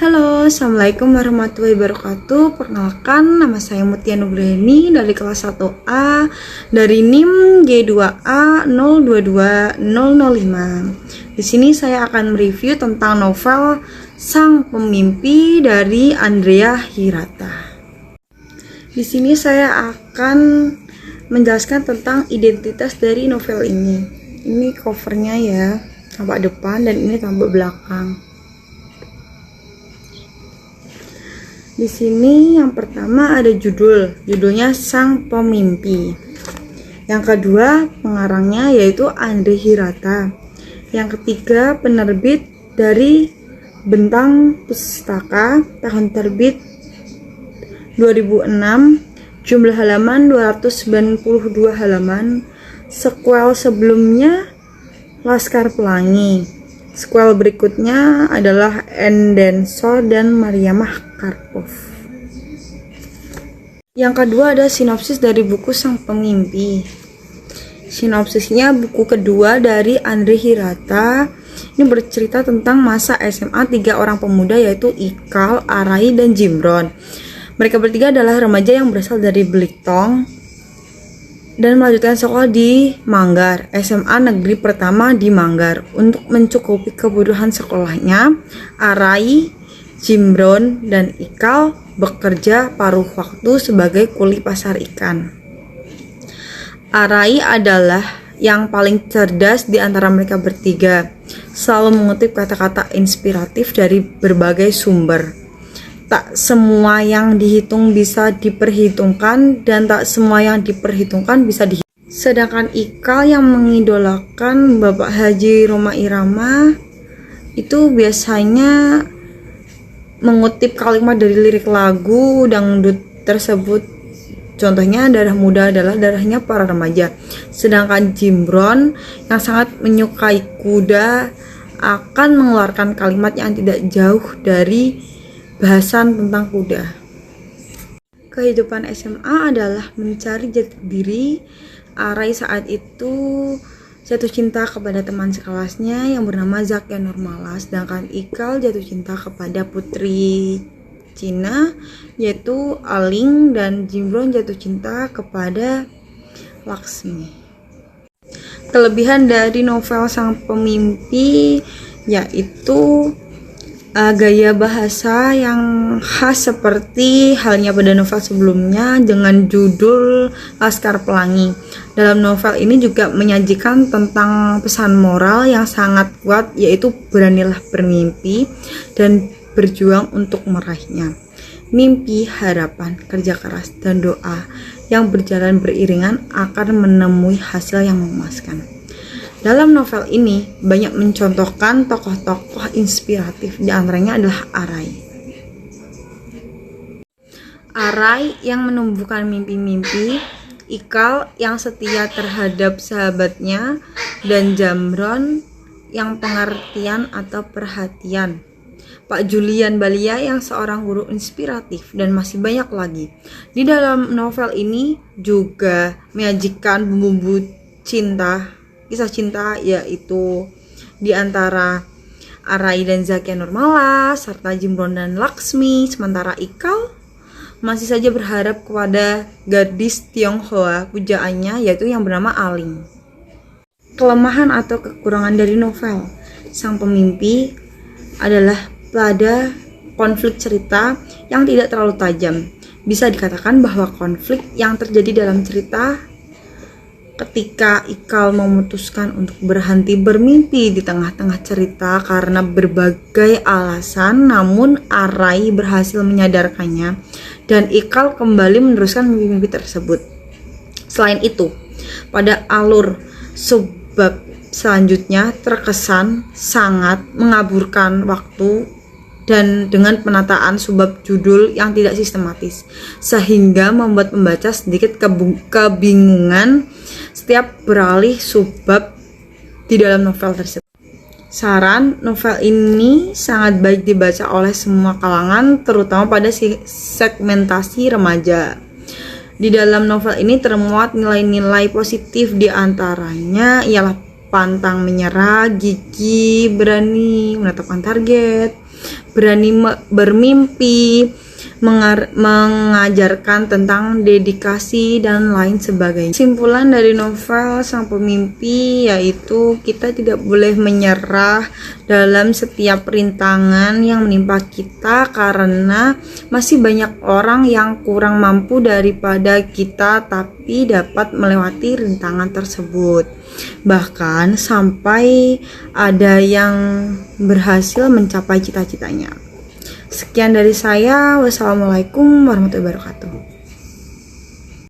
Halo, Assalamualaikum warahmatullahi wabarakatuh. Perkenalkan, nama saya Mutia Nugreni dari kelas 1A dari NIM G2A 022005. Di sini saya akan mereview tentang novel Sang Pemimpi dari Andrea Hirata. Di sini saya akan menjelaskan tentang identitas dari novel ini. Ini covernya ya, tampak depan dan ini tampak belakang. Di sini yang pertama ada judulnya Sang Pemimpi. Yang kedua pengarangnya yaitu Andrea Hirata. Yang ketiga penerbit dari Bentang Pustaka, tahun terbit 2006, jumlah halaman 292 halaman. Sequel sebelumnya Laskar Pelangi. Sequel berikutnya adalah Endensor dan Mariamah Karpov. Yang kedua ada sinopsis dari buku Sang Pemimpi. Sinopsisnya buku kedua dari Andrea Hirata. Ini bercerita tentang masa SMA 3 orang pemuda yaitu Ikal, Arai, dan Jimron. Mereka bertiga adalah remaja yang berasal dari Belitung dan melanjutkan sekolah di Manggar, SMA negeri pertama di Manggar. Untuk mencukupi kebutuhan sekolahnya, Arai, Jimron, dan Ikal bekerja paruh waktu sebagai kuli pasar ikan. Arai adalah yang paling cerdas di antara mereka bertiga, selalu mengutip kata-kata inspiratif dari berbagai sumber. Tak semua yang dihitung bisa diperhitungkan dan tak semua yang diperhitungkan bisa dihitung. Sedangkan Ikal yang mengidolakan Bapak Haji Rhoma Irama itu biasanya mengutip kalimat dari lirik lagu dangdut tersebut. Contohnya darah muda adalah darahnya para remaja. Sedangkan Jimron yang sangat menyukai kuda akan mengeluarkan kalimat yang tidak jauh dari bahasan tentang kuda. Kehidupan SMA adalah mencari jati diri. Arai saat itu jatuh cinta kepada teman sekelasnya yang bernama Zakia Nurmala, sedangkan Ikal jatuh cinta kepada putri Cina yaitu Aling, dan Jimron jatuh cinta kepada Laksmi. Kelebihan dari novel Sang Pemimpi yaitu gaya bahasa yang khas seperti halnya pada novel sebelumnya dengan judul Laskar Pelangi. Dalam novel ini juga menyajikan tentang pesan moral yang sangat kuat, yaitu beranilah bermimpi dan berjuang untuk meraihnya. Mimpi, harapan, kerja keras, dan doa yang berjalan beriringan akan menemui hasil yang memuaskan. Dalam novel ini banyak mencontohkan tokoh-tokoh inspiratif, di antaranya adalah Arai. Arai yang menumbuhkan mimpi-mimpi, Ikal yang setia terhadap sahabatnya, dan Jimron yang pengertian atau perhatian. Pak Julian Balia yang seorang guru inspiratif, dan masih banyak lagi. Di dalam novel ini juga menyajikan bumbu cinta, kisah cinta yaitu di antara Arai dan Zakia Nurmala serta Jimron dan Laksmi. Sementara Ikal masih saja berharap kepada gadis Tionghoa pujaannya yaitu yang bernama Aling. Kelemahan atau kekurangan dari novel Sang Pemimpi adalah pada konflik cerita yang tidak terlalu tajam. Bisa dikatakan bahwa konflik yang terjadi dalam cerita ketika Ikal memutuskan untuk berhenti bermimpi di tengah-tengah cerita karena berbagai alasan, namun Arai berhasil menyadarkannya dan Ikal kembali meneruskan mimpi-mimpi tersebut. Selain itu, pada alur subbab selanjutnya terkesan sangat mengaburkan waktu dan dengan penataan subbab judul yang tidak sistematis, sehingga membuat pembaca sedikit kebingungan setiap beralih subbab di dalam novel tersebut. Saran, novel ini sangat baik dibaca oleh semua kalangan, terutama pada segmentasi remaja. Di dalam novel ini termuat nilai-nilai positif, di antaranya ialah pantang menyerah, gigih, berani menetapkan target, berani bermimpi, mengajarkan tentang dedikasi dan lain sebagainya. Kesimpulan dari novel Sang Pemimpi yaitu kita tidak boleh menyerah dalam setiap rintangan yang menimpa kita, karena masih banyak orang yang kurang mampu daripada kita tapi dapat melewati rintangan tersebut. Bahkan sampai ada yang berhasil mencapai cita-citanya. Sekian dari saya. Wassalamualaikum warahmatullahi wabarakatuh.